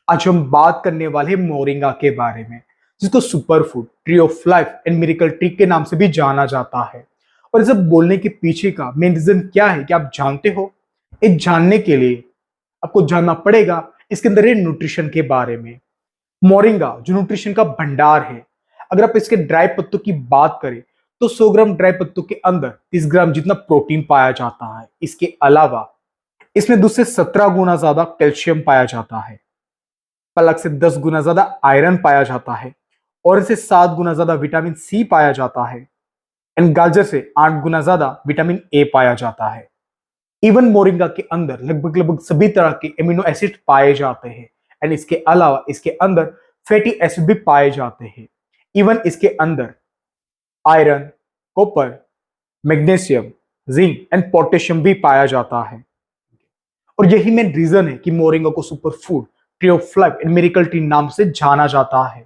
आज हम बात करने वाले हैं मोरिंगा के बारे में, जिसको super food, tree of life and miracle tree के नाम से भी जाना जाता है। और इसे बोलने के पीछे का मेन रीजन क्या है, क्या आप जानते हो? ये जानने के लिए आपको जानना पड़ेगा इसके अंदर है न्यूट्रिशन के बारे में। मोरिंगा जो न्यूट्रिशन का भंडार है, अगर आप इसके ड्राई पत्तों की बात करें तो 100 ग्राम ड्राई पत्तों के अंदर 30 ग्राम जितना प्रोटीन पाया जाता है। इसके अलावा इसमें 2 से 17 गुना ज्यादा कैल्शियम पाया जाता है, पालक से 10 गुना ज्यादा आयरन पाया जाता है, और इसे 7 गुना ज्यादा विटामिन सी पाया जाता है, एंड गाजर से 8 गुना ज्यादा विटामिन ए पाया जाता है। इवन मोरिंगा के अंदर लगभग लगभग सभी तरह के एमिनो एसिड पाए जाते हैं, एंड इसके अलावा इसके अंदर फैटी एसिड भी पाए जाते हैं। इवन इसके अंदर iron, copper, magnesium, zinc and potassium भी पाया जाता है। और यही मेन रीजन है कि मोरिंगा को super food, tree of life and miracle tree नाम से जाना जाता है।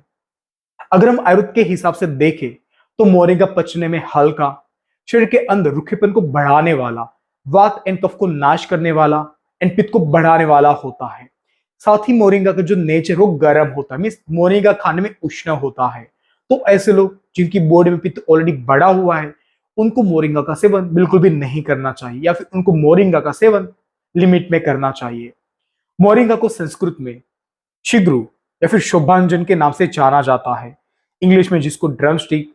अगर हम आयुर्वेद के हिसाब से देखें तो मोरिंगा पचने में हल्का, शरीर के अंदर रूखेपन को बढ़ाने वाला, वात एंड कफ को नाश करने वाला एंड पित्त को बढ़ाने वाला होता है। साथ ही मोरिंगा का जो नेचर वो गर्म होता है, मीन्स मोरिंगा खाने में उष्ण होता है। तो ऐसे लोग जिनकी बॉडी में पित्त ऑलरेडी बढ़ा हुआ है, उनको मोरिंगा का सेवन बिल्कुल भी नहीं करना चाहिए, या फिर उनको मोरिंगा का सेवन लिमिट में करना चाहिए। मोरिंगा को संस्कृत में शिग्रू या फिर शोभांजन के नाम से जाना जाता है, इंग्लिश में जिसको ड्रमस्टिक,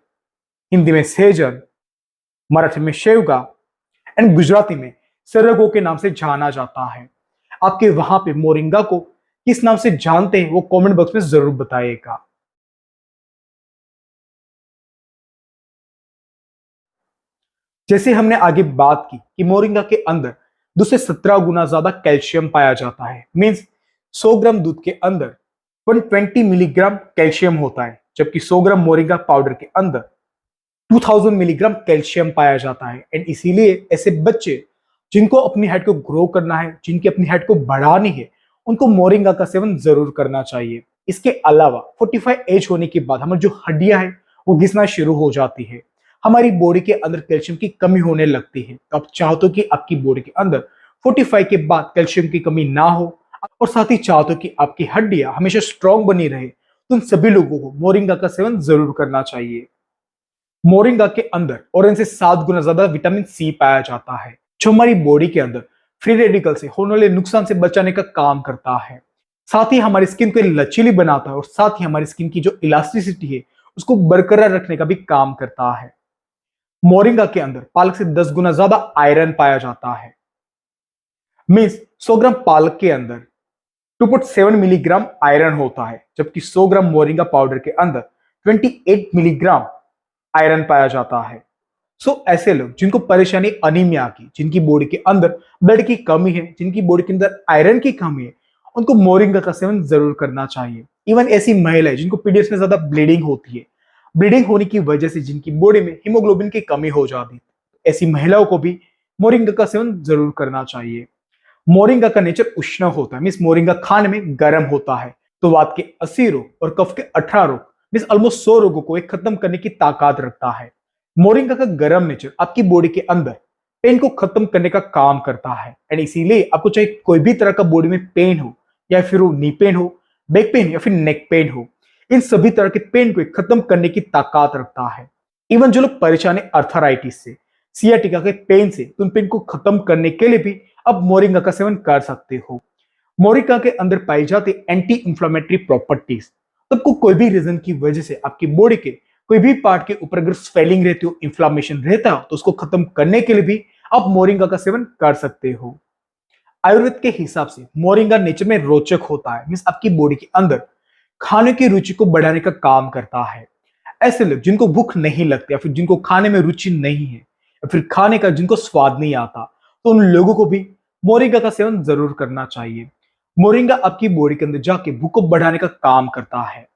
हिंदी में सेजन, मराठी में शेवगा एंड गुजराती में सरगो के नाम से जाना जाता है। आपके वहां पे मोरिंगा को किस नाम से जानते हैं वो कमेंट बॉक्स में जरूर बताइएगा। जैसे हमने आगे बात की कि मोरिंगा के अंदर 2 से 17 गुना ज्यादा कैल्शियम पाया जाता है, मींस 100 ग्राम दूध के अंदर 120 मिलीग्राम कैल्शियम होता है, जबकि 100 ग्राम मोरिंगा पाउडर के अंदर 2000 मिलीग्राम कैल्शियम पाया जाता है। एंड इसीलिए ऐसे बच्चे जिनको अपनी हाइट को ग्रो करना है, जिनकी अपनी हाइट को बढ़ानी है, उनको मोरिंगा का सेवन जरूर करना चाहिए। इसके अलावा 45 एज होने के बाद हमारी जो हड्डियां हैं वो घिसना शुरू हो जाती है, हमारी बॉडी के अंदर कैल्शियम की कमी होने लगती है। तो आप चाहते हो कि आपकी बॉडी के अंदर 45 के बाद कैल्शियम की कमी ना हो, और साथ ही चाहते हो कि आपकी हड्डियां हमेशा स्ट्रांग बनी रहे, तो उन सभी लोगों को मोरिंगा का सेवन जरूर करना चाहिए। मोरिंगा के अंदर ऑरेंज से 7 गुना ज्यादा विटामिन सी पाया जाता है, जो हमारी बॉडी के अंदर फ्री रेडिकल से होने वाले नुकसान से बचाने का काम करता है। साथ ही हमारी स्किन को लचीली बनाता है, और साथ ही हमारी स्किन की जो इलास्टिसिटी है उसको बरकरार रखने का भी काम करता है। मोरिंगा के अंदर पालक से 10 गुना ज्यादा आयरन पाया जाता है, मीन्स 100 ग्राम पालक के अंदर 2.7 मिलीग्राम आयरन होता है, जबकि 100 ग्राम मोरिंगा पाउडर के अंदर 28 मिलीग्राम आयरन पाया जाता है। सो ऐसे लोग जिनको परेशानी अनीमिया की, जिनकी बॉडी के अंदर ब्लड की कमी है, जिनकी बॉडी के अंदर आयरन की कमी है, उनको मोरिंगा का सेवन जरूर करना चाहिए। इवन ऐसी महिलाएं जिनको पीरियड्स में ज्यादा ब्लीडिंग होती है, ब्लीडिंग होने की वजह से जिनकी बॉडी में हीमोग्लोबिन की कमी हो जाती है, ऐसी महिलाओं को भी मोरिंगा का सेवन जरूर करना चाहिए। मोरिंगा का नेचर उष्ण होता है, मीन्स मोरिंगा खाने में गर्म होता है, तो वात के 80 रोग और कफ के 18 रोग, मीन्स ऑलमोस्ट 100 रोगों को एक खत्म करने की ताकत रखता है। मोरिंगा का गर्म नेचर आपकी बॉडी के अंदर पेन को खत्म करने का काम करता है, एंड इसीलिए आपको चाहे कोई भी तरह का बॉडी में पेन हो, या फिर वो नी पेन हो, बैक पेन या फिर नेक पेन हो, इन सभी तरह के पेन को खत्म करने की ताकत रखता है। इवन जो लोग परेशान है अर्थराइटिस से, सियाटिका के पेन से, तो उन पेन को खत्म करने के लिए भी आप मोरिंगा का सेवन कर सकते हो। मोरिंगा के अंदर पाई जाती एंटी इंफ्लेमेटरी प्रॉपर्टीज, तो आपको कोई भी रीजन की वजह से आपकी बॉडी के कोई भी पार्ट के ऊपर अगर स्वेलिंग रहती हो, इंफ्लेमेशन रहता हो, तो उसको खत्म करने के लिए भी आप मोरिंगा का सेवन कर सकते हो। आयुर्वेद के हिसाब से मोरिंगा नेचर में रोचक होता है, मीन्स आपकी बॉडी के अंदर खाने की रुचि को बढ़ाने का काम करता है। ऐसे लोग जिनको भूख नहीं लगती, या फिर जिनको खाने में रुचि नहीं है, या फिर खाने का जिनको स्वाद नहीं आता, तो उन लोगों को भी मोरिंगा का सेवन जरूर करना चाहिए। मोरिंगा आपकी बॉडी के अंदर जाके भूख को बढ़ाने का काम करता है।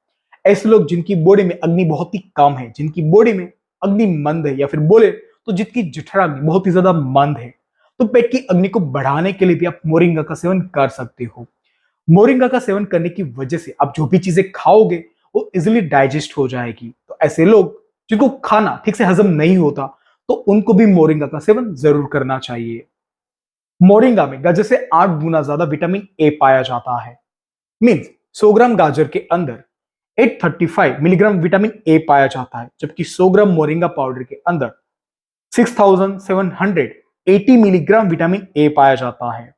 ऐसे लोग जिनकी बॉडी में अग्नि बहुत ही कम है, जिनकी बॉडी में अग्नि मंद है, या फिर बोले तो जिनकी जठराग्नि बहुत ही ज्यादा मंद है, तो पेट की अग्नि को बढ़ाने के लिए भी आप मोरिंगा का सेवन कर सकते हो। मोरिंगा का सेवन करने की वजह से आप जो भी चीजें खाओगे वो इजिली डाइजेस्ट हो जाएगी। तो ऐसे लोग जिनको खाना ठीक से हजम नहीं होता, तो उनको भी मोरिंगा का सेवन जरूर करना चाहिए। मोरिंगा में गाजर से 8 गुना ज्यादा विटामिन ए पाया जाता है, मीन्स 100 ग्राम गाजर के अंदर 835 मिलीग्राम विटामिन ए पाया जाता है, जबकि 100 ग्राम मोरिंगा पाउडर के अंदर 6780 मिलीग्राम विटामिन ए पाया जाता है।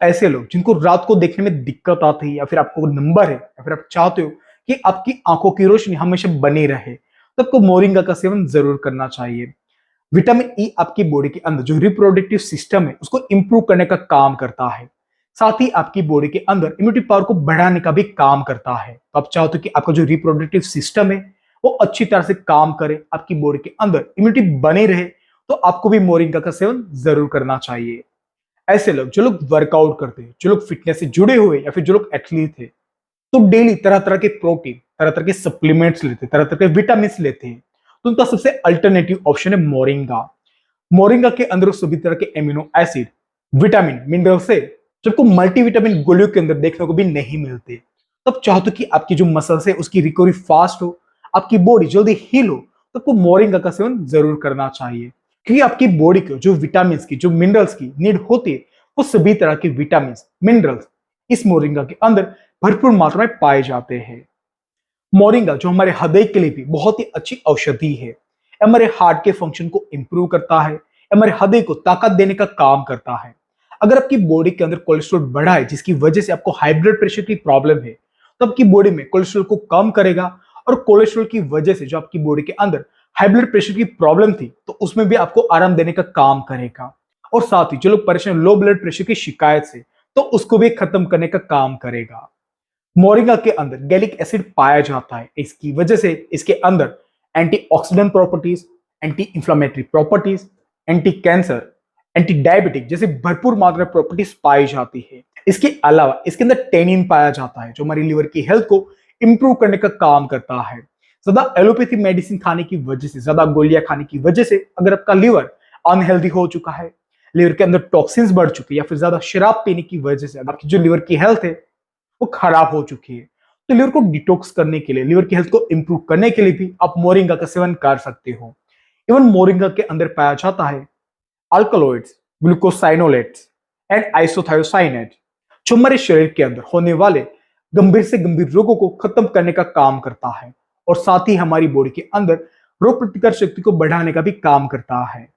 ऐसे लोग जिनको रात को देखने में दिक्कत आती है, या फिर आपको नंबर है, या फिर आप चाहते हो कि आपकी आंखों की रोशनी हमेशा बनी रहे, तो आपको मोरिंगा का सेवन जरूर करना चाहिए। विटामिन ई आपकी बॉडी के अंदर जो रिप्रोडक्टिव सिस्टम है उसको इंप्रूव करने का काम करता है, साथ ही आपकी बॉडी के अंदर इम्यूनिटी पावर को बढ़ाने का भी काम करता है। तो आप चाहते हो कि आपका जो रिप्रोडक्टिव सिस्टम है वो अच्छी तरह से काम करे, आपकी बॉडी के अंदर इम्यूनिटी बनी रहे, तो आपको भी मोरिंगा का सेवन जरूर करना चाहिए। ऐसे लोग जो लोग वर्कआउट करते हैं, जो लोग फिटनेस से जुड़े हुए, या फिर जो लोग एथलीट है, तो डेली तरह तरह के प्रोटीन, तरह तरह के सप्लीमेंट्स लेते हैं, तरह तरह के विटामिन लेते हैं, तो उनका सबसे अल्टरनेटिव ऑप्शन है मोरिंगा। मोरिंगा के अंदर सभी तरह के एमिनो एसिड, विटामिन, मिनरल्स है जो आपको मल्टीविटामिन गोलियों के अंदर देखने को भी नहीं मिलते। तब चाहते हो कि आपकी जो मसल्स है उसकी रिकवरी फास्ट हो, आपकी बॉडी जल्दी हील हो, तो आपको मोरिंगा का सेवन जरूर करना चाहिए, क्योंकि आपकी बॉडी को जो विटामिन की, जो मिनरल्स की नीड होती है, वो सभी तरह के विटामिन, मिनरल्स इस मोरिंगा के अंदर भरपूर मात्रा में पाए जाते हैं। मोरिंगा जो हमारे हृदय के लिए भी बहुत ही अच्छी औषधि है, हमारे हार्ट के फंक्शन को इंप्रूव करता है, हमारे हृदय को ताकत देने का काम करता है। अगर आपकी बॉडी के अंदर कोलेस्ट्रॉल बढ़ा है, जिसकी वजह से आपको हाई ब्लड प्रेशर की प्रॉब्लम है, तो आपकी बॉडी में कोलेस्ट्रॉल को कम करेगा, और कोलेस्ट्रॉल की वजह से जो आपकी बॉडी के अंदर हाई ब्लड प्रेशर की प्रॉब्लम थी, तो उसमें भी आपको आराम देने का काम करेगा। और साथ ही जो लोग परेशान लो ब्लड प्रेशर की शिकायत से, तो उसको भी खत्म करने का काम करेगा। मोरिंगा के अंदर गैलिक एसिड पाया जाता है, इसकी वजह से इसके अंदर antioxidant properties, anti inflammatory properties, anti cancer, anti diabetic जैसे भरपूर मात्रा में प्रॉपर्टीज पाई जाती है। इसके अलावा इसके अंदर टेनिन पाया जाता है, जो हमारी लिवर की हेल्थ को इंप्रूव करने का काम करता है। ज्यादा एलोपैथी मेडिसिन खाने की वजह से, ज्यादा गोलियां खाने की वजह से अगर आपका लिवर अनहेल्दी हो चुका है, लिवर के अंदर टॉक्सिन्स बढ़ चुके हैं, या फिर ज्यादा शराब पीने की वजह से आपकी जो लिवर की हेल्थ है वो खराब हो चुकी है, तो लिवर को डिटॉक्स करने के लिए, लिवर की हेल्थ को इंप्रूव करने के लिए भी आप मोरिंगा का सेवन कर सकते हो। इवन मोरिंगा के अंदर पाया जाता है अल्कलॉइड्स, ग्लूकोसाइनोलेट्स एंड आइसोथायोसाइनेट, जो हमारे शरीर के अंदर होने वाले गंभीर से गंभीर रोगों को खत्म करने का काम करता है, और साथ ही हमारी बॉडी के अंदर रोग प्रतिकार शक्ति को बढ़ाने का भी काम करता है।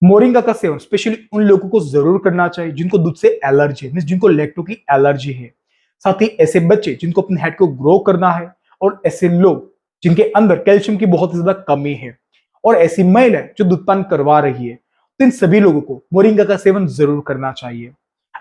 मोरिंगा का सेवन स्पेशली उन लोगों को जरूर करना चाहिए जिनको दूध से एलर्जी है, मींस जिनको लैक्टो की एलर्जी है। साथ ही ऐसे बच्चे जिनको अपने हेड को ग्रो करना है, और ऐसे लोग जिनके अंदर कैल्शियम की बहुत ज्यादा कमी है, और ऐसी महिला जो दूधपान करवा रही है, तो इन सभी लोगों को मोरिंगा का सेवन जरूर करना चाहिए।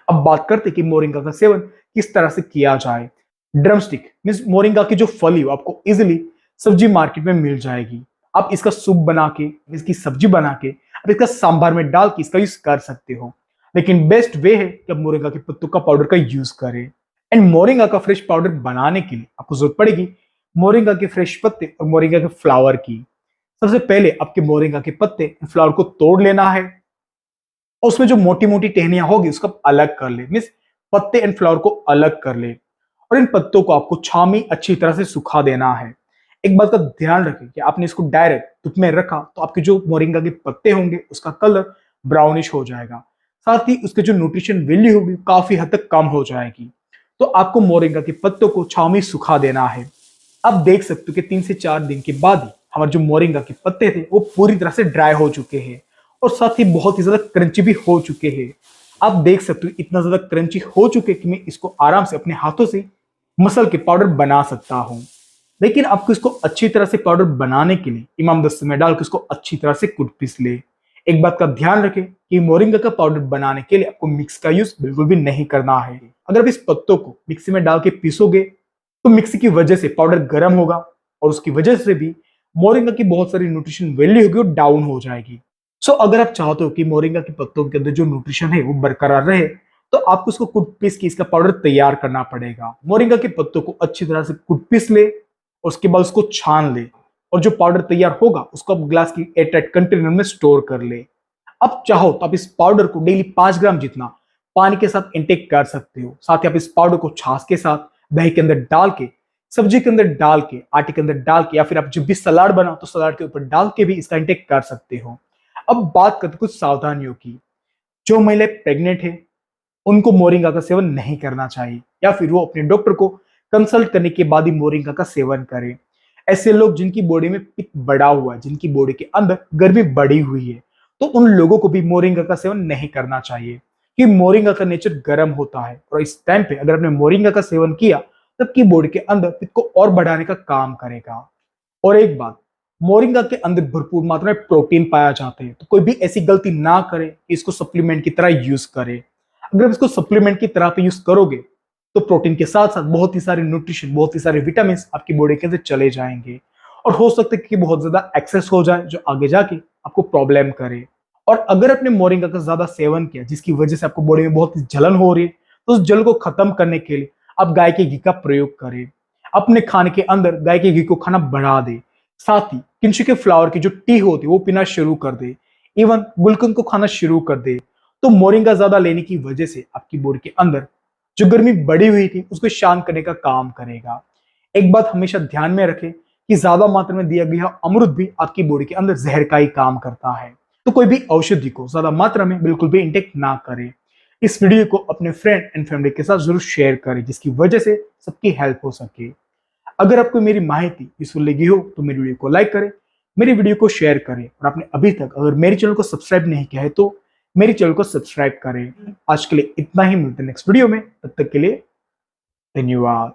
अब बात करते कि मोरिंगा का सेवन किस तरह से किया जाए। ड्रमस्टिक मीन्स मोरिंगा की जो फली आपको इजिली सब्जी मार्केट में मिल जाएगी। आप इसका सूप बना के, इसकी सब्जी बना के, आप इसका सांभर में डाल के इसका यूज कर सकते हो, लेकिन बेस्ट वे है कि आप मोरिंगा के पत्तों का पाउडर का यूज करें। एंड मोरिंगा का फ्रेश पाउडर बनाने के लिए आपको जरूरत पड़ेगी मोरिंगा के फ्रेश पत्ते और मोरिंगा के फ्लावर की। सबसे पहले आपके मोरिंगा के पत्ते फ्लावर को तोड़ लेना है, और उसमें जो मोटी मोटी टहनियां होगी उसको अलग कर ले, मीन्स पत्ते एंड फ्लावर को अलग कर ले, और इन पत्तों को आपको छाव में अच्छी तरह से सुखा देना है। एक बात का ध्यान रखें कि आपने इसको डायरेक्ट धूप में रखा तो आपके जो मोरिंगा के पत्ते होंगे उसका कलर ब्राउनिश हो जाएगा, साथ ही उसके जो न्यूट्रिशन वैल्यू होगी काफी हद तक कम हो जाएगी। तो आपको मोरिंगा के पत्तों को छाव में सुखा देना है। अब देख सकते हो कि 3 से 4 दिन के बाद ही हमारे जो मोरिंगा के पत्ते थे वो पूरी तरह से ड्राई हो चुके हैं, और साथ ही बहुत ही ज्यादा क्रंची भी हो चुके हैं। आप देख सकते हो इतना ज्यादा क्रंची हो चुके कि मैं इसको आराम से अपने हाथों से मसल के पाउडर बना सकता हूँ। लेकिन आपको इसको अच्छी तरह से पाउडर बनाने के लिए इमाम दस्ते में डाल के इसको अच्छी तरह से कूट पीस ले। एक बात का ध्यान रखें कि मोरिंगा का पाउडर बनाने के लिए आपको मिक्स का यूज बिल्कुल भी नहीं करना है। अगर आप इस पत्तों को मिक्सी में डाल के पीसोगे तो मिक्सी की वजह से पाउडर गर्म होगा, और उसकी वजह से भी मोरिंगा की बहुत सारी न्यूट्रिशन वैल्यू होगी वो डाउन हो जाएगी। अगर आप चाहते हो कि मोरिंगा के पत्तों के अंदर जो न्यूट्रिशन है वो बरकरार रहे, तो आपको उसको कूट पीस के इसका पाउडर तैयार करना पड़ेगा। मोरिंगा के पत्तों को अच्छी तरह से कूट पीस ले, और उसके बाद उसको छान ले, और जो पाउडर तैयार होगा उसको आप ग्लास की एयरटाइट कंटेनर में स्टोर कर ले। अब चाहो तो आप इस पाउडर को डेली 5 ग्राम जितना पानी के साथ इंटेक कर सकते हो। साथ ही आप इस पाउडर को छाछ के साथ, दही के अंदर डाल के, सब्जी के अंदर डाल के, आटे के अंदर डाल के, या फिर आप जब भी सलाद बनाओ तो सलाद के ऊपर डाल के भी इसका इंटेक कर सकते हो। अब बात करते कुछ सावधानियों की। जो महिलाएं प्रेग्नेंट है उनको मोरिंगा का सेवन नहीं करना चाहिए, या फिर वो अपने डॉक्टर को कंसल्ट करने के बाद ही मोरिंगा का सेवन करें। ऐसे लोग जिनकी बॉडी में पित्त बढ़ा हुआ है, जिनकी बॉडी के अंदर गर्मी बढ़ी हुई है, तो उन लोगों को भी मोरिंगा का सेवन नहीं करना चाहिए, कि मोरिंगा का नेचर गर्म होता है और इस टाइम पे अगर आपने मोरिंगा का सेवन किया तब की बॉडी के अंदर पित्त को और बढ़ाने का काम करेगा। और एक बात, मोरिंगा के अंदर भरपूर मात्रा में प्रोटीन पाया जाता है, तो कोई भी ऐसी गलती ना करे कि इसको सप्लीमेंट की तरह यूज करे। अगर आप इसको सप्लीमेंट की तरह पे यूज करोगे तो प्रोटीन के साथ साथ बहुत ही सारे न्यूट्रिशन, बहुत ही सारे विटामिन आपकी बॉडी के अंदर चले जाएंगे और हो सकता है कि बहुत ज्यादा एक्सेस हो जाए जो आगे जाके आपको प्रॉब्लम करे। और अगर आपने मोरिंगा का ज्यादा सेवन किया जिसकी वजह से आपको बॉडी में बहुत जलन हो रही है, तो उस जल को खत्म करने के लिए आप गाय के घी का प्रयोग करें। अपने खाने के अंदर गाय के घी को खाना बढ़ा दे, साथ ही किंशु के फ्लावर की जो टी होती है वो पीना शुरू कर दे, इवन गुलकंद को खाना शुरू कर दे। तो मोरिंगा ज्यादा लेने की वजह से आपकी बॉडी के अंदर जो गर्मी बढ़ी हुई थी उसको शांत करने का काम करेगा। एक बात हमेशा ध्यान में रखें कि ज्यादा मात्रा में दिया गया अमृत भी आपकी बॉडी के अंदर जहर का ही काम करता है, तो कोई भी औषधि को ज्यादा मात्रा में बिल्कुल भी इंटेक ना करें। इस वीडियो को अपने फ्रेंड एंड फैमिली के साथ जरूर शेयर करें जिसकी वजह से सबकी हेल्प हो सके। अगर आपको मेरी माहिती यूजफुल लगी हो तो मेरी वीडियो को लाइक करें, मेरी वीडियो को शेयर करें और आपने अभी तक अगर मेरे चैनल को सब्सक्राइब नहीं किया है तो मेरे चैनल को सब्सक्राइब करें। आज के लिए इतना ही, मिलते हैं नेक्स्ट वीडियो में, तब तक के लिए धन्यवाद।